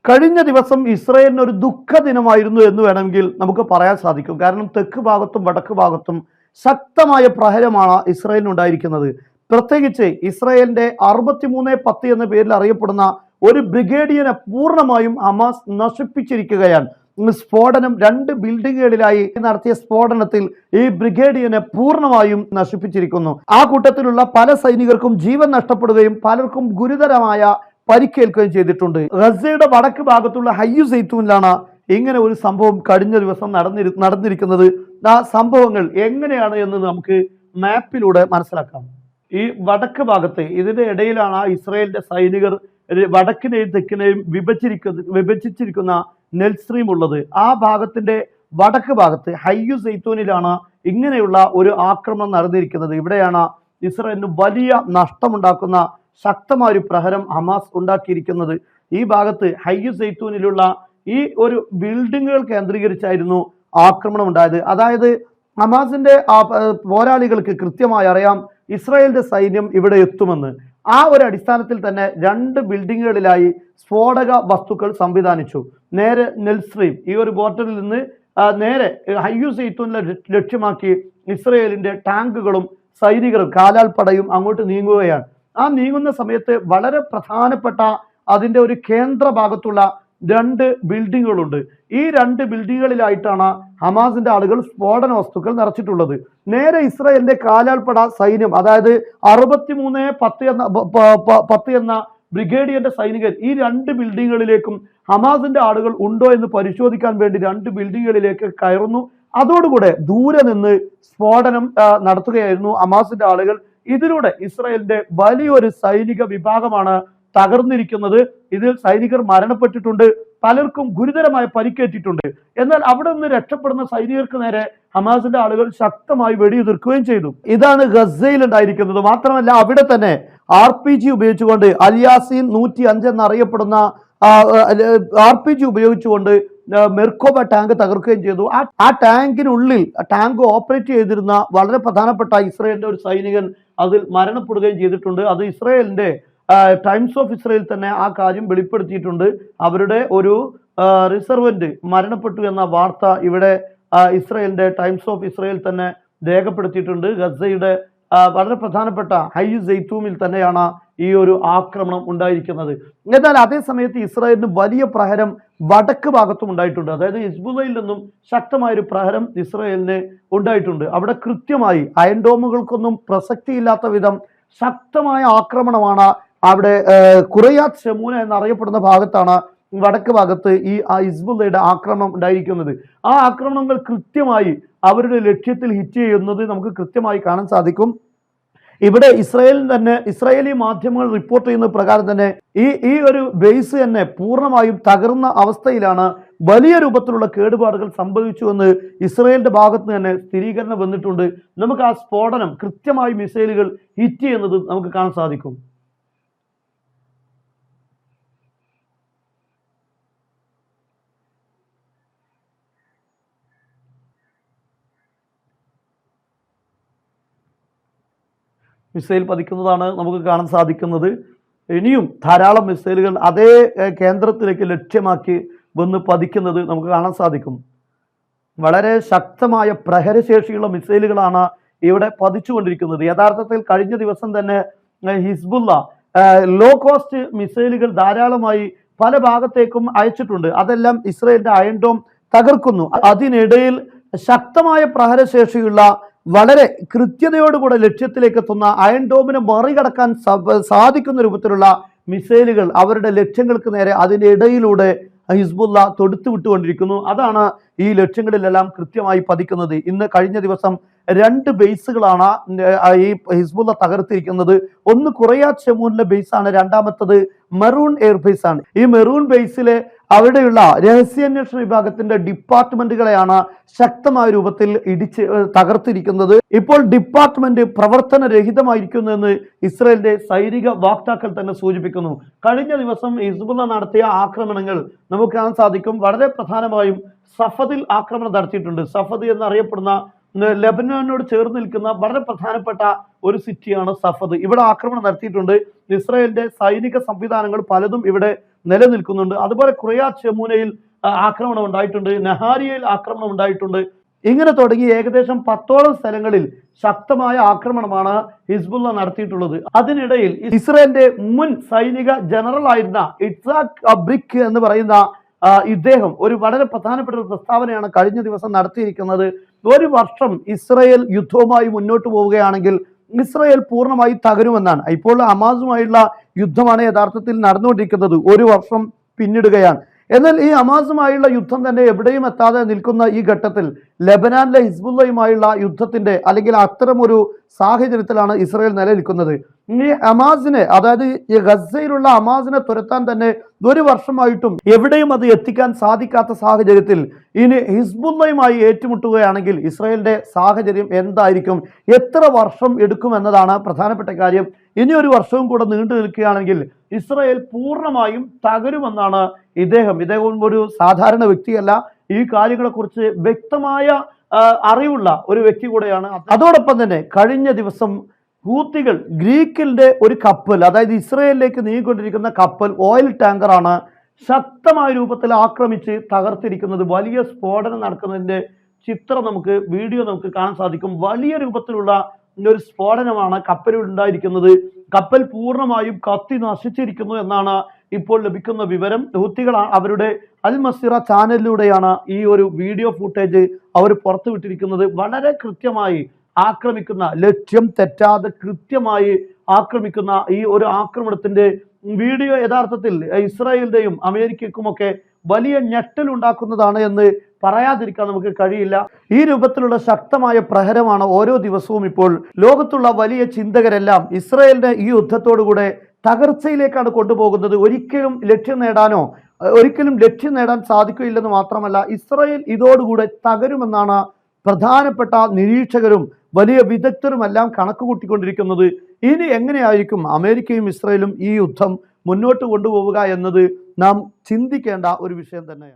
കഴിഞ്ഞ ദിവസം ഇസ്രയേലിന് ഒരു ദുഃഖ ദിനമായിരുന്നു എന്ന് വേണമെങ്കിൽ നമുക്ക് പറയാൻ സാധിക്കും. കാരണം തെക്ക് ഭാഗത്തും വടക്ക് ഭാഗത്തും ശക്തമായ പ്രഹരമാണ് ഇസ്രയേലിനുണ്ടായിരിക്കുന്നത്. പ്രത്യേകിച്ച് ഇസ്രയേലിന്റെ 6310 എന്ന പേരിൽ അറിയപ്പെടുന്ന ഒരു ബ്രിഗേഡിയനെ പൂർണ്ണമായും ഹമാസ് നശിപ്പിച്ചിരിക്കുകയാണ്. സ്ഫോടനം 2 ബിൽഡിങ്ങുകളിലായി നടത്തിയ സ്ഫോടനത്തിൽ ഈ ബ്രിഗേഡിയനെ പൂർണ്ണമായും നശിപ്പിച്ചിരിക്കുന്നു. ആ കൂട്ടത്തിലുള്ള പല സൈനികർക്കും ജീവൻ നഷ്ടപ്പെടുകയും പലർക്കും ഗുരുതരമായ പരിക്കേൽക്കുകയും ചെയ്തിട്ടുണ്ട്. ഗസയുടെ വടക്ക് ഭാഗത്തുള്ള ഹയ്യു സൈത്തൂനിലാണ് ഇങ്ങനെ ഒരു സംഭവം കഴിഞ്ഞ ദിവസം നടന്നിരിക്കുന്നത്. ആ സംഭവങ്ങൾ എങ്ങനെയാണ് എന്ന് നമുക്ക് മാപ്പിലൂടെ മനസ്സിലാക്കാം. ഈ വടക്ക് ഭാഗത്ത് ഇതിന്റെ ഇടയിലാണ് ഇസ്രയേലിന്റെ സൈനികർ വടക്കിനെയും തെക്കിനെയും വിഭജിച്ചിരിക്കുന്ന നെൽസ്ട്രീം ഉള്ളത്. ആ ഭാഗത്തിന്റെ വടക്ക് ഭാഗത്ത് ഹയ്യു സൈത്തൂനിലാണ് ഇങ്ങനെയുള്ള ഒരു ആക്രമണം നടന്നിരിക്കുന്നത്. ഇവിടെയാണ് ഇസ്രയേലിന് വലിയ നഷ്ടമുണ്ടാക്കുന്ന ശക്തമായ ഒരു പ്രഹരം ഹമാസ് ഉണ്ടാക്കിയിരിക്കുന്നത്. ഈ ഭാഗത്ത് ഹയ്യു സൈത്തൂനിലുള്ള ഈ ഒരു ബിൽഡിങ്ങുകൾ കേന്ദ്രീകരിച്ചായിരുന്നു ആക്രമണം ഉണ്ടായത്. അതായത് ഹമാസിന്റെ പോരാളികൾക്ക് കൃത്യമായി അറിയാം ഇസ്രായേലിന്റെ സൈന്യം ഇവിടെ എത്തുമെന്ന്. ആ ഒരു അടിസ്ഥാനത്തിൽ തന്നെ 2 ബിൽഡിങ്ങുകളിലായി സ്ഫോടക വസ്തുക്കൾ സംവിധാനിച്ചു. നേരെ നെൽസ്ട്രീം ഈ ഒരു ബോർഡറിൽ നിന്ന് നേരെ ഹയ്യു സൈത്തൂനിലെ ലക്ഷ്യമാക്കി ഇസ്രയേലിന്റെ ടാങ്കുകളും സൈനികരും കാലാൾപ്പടയും അങ്ങോട്ട് നീങ്ങുകയാണ്. ആ നീങ്ങുന്ന സമയത്ത് വളരെ പ്രധാനപ്പെട്ട അതിൻ്റെ ഒരു കേന്ദ്ര ഭാഗത്തുള്ള 2 ബിൽഡിങ്ങുകളുണ്ട്. ഈ 2 ബിൽഡിങ്ങുകളിലായിട്ടാണ് ഹമാസിന്റെ ആളുകൾ സ്ഫോടന വസ്തുക്കൾ നിറച്ചിട്ടുള്ളത്. നേരെ ഇസ്രായേലിന്റെ കാലാൾപ്പട സൈന്യം, അതായത് 6310 എന്ന ബ്രിഗേഡിയന്റെ സൈനികർ ഈ 2 ബിൽഡിങ്ങുകളിലേക്കും ഹമാസിന്റെ ആളുകൾ ഉണ്ടോ എന്ന് പരിശോധിക്കാൻ വേണ്ടി 2 ബിൽഡിങ്ങുകളിലേക്ക് കയറുന്നു. അതോടുകൂടെ ദൂരെ നിന്ന് സ്ഫോടനം നടത്തുകയായിരുന്നു ഹമാസിന്റെ ആളുകൾ. ഇതിലൂടെ ഇസ്രായേലിന്റെ വലിയൊരു സൈനിക വിഭാഗമാണ് തകർന്നിരിക്കുന്നത്. ഇതിൽ സൈനികർ മരണപ്പെട്ടിട്ടുണ്ട്, പലർക്കും ഗുരുതരമായ പരിക്കേറ്റിട്ടുണ്ട്. എന്നാൽ അവിടെ നിന്ന് രക്ഷപ്പെടുന്ന സൈനികർക്ക് നേരെ ഹമാസിന്റെ ആളുകൾ ശക്തമായി വെടിയുതിർക്കുകയും ചെയ്തു. ഇതാണ് ഗസയിൽ ഉണ്ടായിരിക്കുന്നത്. മാത്രമല്ല അവിടെ തന്നെ RPG ഉപയോഗിച്ചുകൊണ്ട് അൽയാസീൻ 105 എന്നറിയപ്പെടുന്ന RPG ഉപയോഗിച്ചുകൊണ്ട് മെർക്കോബ ടാങ്ക് തകർക്കുകയും ചെയ്തു. ആ ടാങ്കിനുള്ളിൽ ടാങ്ക് ഓപ്പറേറ്റ് ചെയ്തിരുന്ന വളരെ പ്രധാനപ്പെട്ട ഇസ്രായേലിന്റെ ഒരു സൈനികൻ അതിൽ മരണപ്പെടുകയും ചെയ്തിട്ടുണ്ട്. അത് ഇസ്രായേലിന്റെ ടൈംസ് ഓഫ് ഇസ്രായേൽ തന്നെ ആ കാര്യം വെളിപ്പെടുത്തിയിട്ടുണ്ട്. അവരുടെ ഒരു റിസർവന്റ് മരണപ്പെട്ടു എന്ന വാർത്ത ഇവിടെ ഇസ്രായേലിന്റെ ടൈംസ് ഓഫ് ഇസ്രായേൽ തന്നെ രേഖപ്പെടുത്തിയിട്ടുണ്ട്. ഗസയുടെ വളരെ പ്രധാനപ്പെട്ട ഹയ്യു സൈത്തൂനിൽ തന്നെയാണ് ഈ ഒരു ആക്രമണം ഉണ്ടായിരിക്കുന്നത്. എന്നാൽ അതേ സമയത്ത് ഇസ്രായേലിന് വലിയ പ്രഹരം വടക്ക് ഭാഗത്തും ഉണ്ടായിട്ടുണ്ട്. അതായത് ഹിസ്ബുള്ളയിൽ നിന്നും ശക്തമായൊരു പ്രഹരം ഇസ്രായേലിന് ഉണ്ടായിട്ടുണ്ട്. അവിടെ കൃത്യമായി അയൺ ഡോമുകൾക്കൊന്നും പ്രസക്തിയില്ലാത്ത വിധം ശക്തമായ ആക്രമണമാണ് അവിടെ ഖുറയാത്ത് ഷമൂന എന്നറിയപ്പെടുന്ന ഭാഗത്താണ് വടക്ക് ഭാഗത്ത് ഈ ഹിസ്ബുള്ളയുടെ ആക്രമണം ഉണ്ടായിരിക്കുന്നത്. ആ ആക്രമണങ്ങൾ കൃത്യമായി അവരുടെ ലക്ഷ്യത്തിൽ ഹിറ്റ് ചെയ്യുന്നത് നമുക്ക് കൃത്യമായി കാണാൻ സാധിക്കും. ഇവിടെ ഇസ്രായേലി മാധ്യമങ്ങൾ റിപ്പോർട്ട് ചെയ്യുന്ന പ്രകാരം തന്നെ ഈ ഒരു ബേസ് തന്നെ പൂർണ്ണമായും തകർന്ന അവസ്ഥയിലാണ്. വലിയ രൂപത്തിലുള്ള കേടുപാടുകൾ സംഭവിച്ചുവെന്ന് ഇസ്രായേലിന്റെ ഭാഗത്ത് തന്നെ സ്ഥിരീകരണം വന്നിട്ടുണ്ട്. നമുക്ക് ആ സ്ഫോടനം കൃത്യമായി മിസൈലുകൾ ഹിറ്റ് ചെയ്യുന്നത് നമുക്ക് കാണാൻ സാധിക്കും. മിസൈൽ പതിക്കുന്നതാണ് നമുക്ക് കാണാൻ സാധിക്കുന്നത്. ഇനിയും ധാരാളം മിസൈലുകൾ അതേ കേന്ദ്രത്തിലേക്ക് ലക്ഷ്യമാക്കി വന്ന് പതിക്കുന്നത് നമുക്ക് കാണാൻ സാധിക്കും. വളരെ ശക്തമായ പ്രഹരശേഷിയുള്ള മിസൈലുകളാണ് ഇവിടെ പതിച്ചുകൊണ്ടിരിക്കുന്നത്. യഥാർത്ഥത്തിൽ കഴിഞ്ഞ ദിവസം തന്നെ ഹിസ്ബുള്ള ലോ കോസ്റ്റ് മിസൈലുകൾ ധാരാളമായി പല ഭാഗത്തേക്കും അയച്ചിട്ടുണ്ട്. അതെല്ലാം ഇസ്രായേലിന്റെ അയൺ ഡോം തകർക്കുന്നു. അതിനിടയിൽ ശക്തമായ പ്രഹരശേഷിയുള്ള വളരെ കൃത്യതയോടുകൂടെ ലക്ഷ്യത്തിലേക്ക് എത്തുന്ന അയൺ ഡോമിനെ മറികടക്കാൻ സാധിക്കുന്ന രൂപത്തിലുള്ള മിസൈലുകൾ അവരുടെ ലക്ഷ്യങ്ങൾക്ക് നേരെ അതിൻ്റെ ഇടയിലൂടെ ഹിസ്ബുള്ള തൊടുത്തു വിട്ടുകൊണ്ടിരിക്കുന്നു. അതാണ് ഈ ലക്ഷ്യങ്ങളിലെല്ലാം കൃത്യമായി പതിക്കുന്നത്. ഇന്ന് കഴിഞ്ഞ ദിവസം 2 ബേസുകളാണ് ഈ ഹിസ്ബുള്ള തകർത്തിരിക്കുന്നത്. ഒന്ന് ഖുറയാത്ത് ഷമൂനിലെ ബേസാണ്, രണ്ടാമത്തത് മെറൂൺ എയർബേസ് ആണ്. ഈ മെറൂൺ ബേസിലെ അവിടെയുള്ള രഹസ്യാന്വേഷണ വിഭാഗത്തിന്റെ ഡിപ്പാർട്ട്മെന്റുകളെയാണ് ശക്തമായ രൂപത്തിൽ തകർത്തിരിക്കുന്നത്. ഇപ്പോൾ ഡിപ്പാർട്ട്മെന്റ് പ്രവർത്തനരഹിതമായിരിക്കുന്നു എന്ന് ഇസ്രായേലിന്റെ സൈനിക വക്താക്കൾ തന്നെ സൂചിപ്പിക്കുന്നു. കഴിഞ്ഞ ദിവസം ഹിസ്ബുള്ള നടത്തിയ ആക്രമണങ്ങൾ നമുക്ക് കാണാൻ സാധിക്കും. വളരെ പ്രധാനമായും സഫദിൽ ആക്രമണം നടത്തിയിട്ടുണ്ട്. സഫദ് എന്നറിയപ്പെടുന്ന ലെബനോനോട് ചേർന്ന് നിൽക്കുന്ന വളരെ പ്രധാനപ്പെട്ട ഒരു സിറ്റിയാണ് സഫദ്. ഇവിടെ ആക്രമണം നടത്തിയിട്ടുണ്ട്. ഇസ്രായേലിന്റെ സൈനിക സംവിധാനങ്ങൾ പലതും ഇവിടെ നിലനിൽക്കുന്നുണ്ട്. അതുപോലെ ഖുറയാത്ത് ഷെമൂനയിൽ ആക്രമണം ഉണ്ടായിട്ടുണ്ട്, നഹാരിയയിൽ ആക്രമണം ഉണ്ടായിട്ടുണ്ട്. ഇങ്ങനെ തുടങ്ങി ഏകദേശം 10ഓളം സ്ഥലങ്ങളിൽ ശക്തമായ ആക്രമണമാണ് ഹിസ്ബുള്ള നടത്തിയിട്ടുള്ളത്. അതിനിടയിൽ ഇസ്രയേലിന്റെ മുൻ സൈനിക ജനറൽ ആയിരുന്ന ഇറ്റ്സാഖ് ബ്രിക് എന്ന് പറയുന്ന ഇദ്ദേഹം ഒരു വളരെ പ്രധാനപ്പെട്ട ഒരു പ്രസ്താവനയാണ് കഴിഞ്ഞ ദിവസം നടത്തിയിരിക്കുന്നത്. ഒരു വർഷം ഇസ്രയേൽ യുദ്ധവുമായി മുന്നോട്ട് പോവുകയാണെങ്കിൽ ഇസ്രയേൽ പൂർണ്ണമായി തകരുമെന്നാണ്. ഇപ്പോൾ ഹമാസുമായുള്ള യുദ്ധമാണ് യഥാർത്ഥത്തിൽ നടന്നുകൊണ്ടിരിക്കുന്നത്. ഒരു വർഷം പിന്നിടുകയാണ്. എന്നാൽ ഈ ഹമാസുമായുള്ള യുദ്ധം തന്നെ എവിടെയും എത്താതെ നിൽക്കുന്ന ഈ ഘട്ടത്തിൽ ലെബനാനിലെ ഹിസ്ബുള്ളയുമായുള്ള യുദ്ധത്തിന്റെ അല്ലെങ്കിൽ അത്തരമൊരു സാഹചര്യത്തിലാണ് ഇസ്രയേൽ നിലനിൽക്കുന്നത്. ഈ ഹമാസിനെ, അതായത് ഈ ഗസയിലുള്ള ഹമാസിനെ തുരത്താൻ തന്നെ ഒരു വർഷമായിട്ടും എവിടെയും അത് എത്തിക്കാൻ സാധിക്കാത്ത സാഹചര്യത്തിൽ ഇനി ഹിസ്ബുള്ളയുമായി ഏറ്റുമുട്ടുകയാണെങ്കിൽ ഇസ്രയേലിന്റെ സാഹചര്യം എന്തായിരിക്കും, എത്ര വർഷം എടുക്കുമെന്നതാണ് പ്രധാനപ്പെട്ട കാര്യം. ഇനി ഒരു വർഷവും കൂടെ നീണ്ടു നിൽക്കുകയാണെങ്കിൽ ഇസ്രയേൽ പൂർണ്ണമായും തകരുമെന്നാണ് ഇദ്ദേഹം ഒരു സാധാരണ വ്യക്തിയല്ല, ഈ കാര്യങ്ങളെക്കുറിച്ച് വ്യക്തമായ അറിവുള്ള ഒരു വ്യക്തി കൂടെയാണ്. അതോടൊപ്പം തന്നെ കഴിഞ്ഞ ദിവസം ഹൂത്തികൾ ഗ്രീക്കിന്റെ ഒരു കപ്പൽ, അതായത് ഇസ്രയേലിലേക്ക് നീങ്ങിക്കൊണ്ടിരിക്കുന്ന കപ്പൽ, ഓയിൽ ടാങ്കറാണ് ശക്തമായ രൂപത്തിൽ ആക്രമിച്ച് തകർത്തിരിക്കുന്നത്. വലിയ സ്ഫോടനം നടക്കുന്നതിന്റെ വീഡിയോ നമുക്ക് കാണാൻ സാധിക്കും. വലിയ രൂപത്തിലുള്ള ഒരു സ്ഫോടനമാണ് കപ്പലിൽ ഉണ്ടായിരിക്കുന്നത്. കപ്പൽ പൂർണ്ണമായും കത്തി നശിച്ചിരിക്കുന്നു എന്നാണ് ഇപ്പോൾ ലഭിക്കുന്ന വിവരം. ഹൂത്തികൾ അവരുടെ അൽ മസിറ ചാനലിലൂടെയാണ് ഈ ഒരു വീഡിയോ ഫുട്ടേജ് അവർ പുറത്തുവിട്ടിരിക്കുന്നത്. വളരെ കൃത്യമായി ആക്രമിക്കുന്ന, ലക്ഷ്യം തെറ്റാതെ കൃത്യമായി ആക്രമിക്കുന്ന ഈ ഒരു ആക്രമണത്തിന്റെ വീഡിയോ യഥാർത്ഥത്തിൽ ഇസ്രായേലിന്റെയും അമേരിക്കയ്ക്കുമൊക്കെ വലിയ ഞെട്ടലുണ്ടാക്കുന്നതാണ് എന്ന് പറയാതിരിക്കാൻ നമുക്ക് കഴിയില്ല. ഈ രൂപത്തിലുള്ള ശക്തമായ പ്രഹരമാണ് ഓരോ ദിവസവും ഇപ്പോൾ ലോകത്തുള്ള വലിയ ചിന്തകരെല്ലാം ഇസ്രായേലിന്റെ ഈ യുദ്ധത്തോടുകൂടെ തകർച്ചയിലേക്കാണ് കൊണ്ടുപോകുന്നത്. ഒരിക്കലും ലക്ഷ്യം നേടാൻ സാധിക്കുകയില്ലെന്ന് മാത്രമല്ല, ഇസ്രായേൽ ഇതോടുകൂടെ തകരുമെന്നാണ് പ്രധാനപ്പെട്ട നിരീക്ഷകരും വലിയ വിദഗ്ധരുമെല്ലാം കണക്ക് കൂട്ടിക്കൊണ്ടിരിക്കുന്നത്. ഇനി എങ്ങനെയായിരിക്കും അമേരിക്കയും ഇസ്രായേലും ഈ യുദ്ധം മുന്നോട്ട് കൊണ്ടുപോവുക എന്നത് നാം ചിന്തിക്കേണ്ട ഒരു വിഷയം തന്നെയാണ്.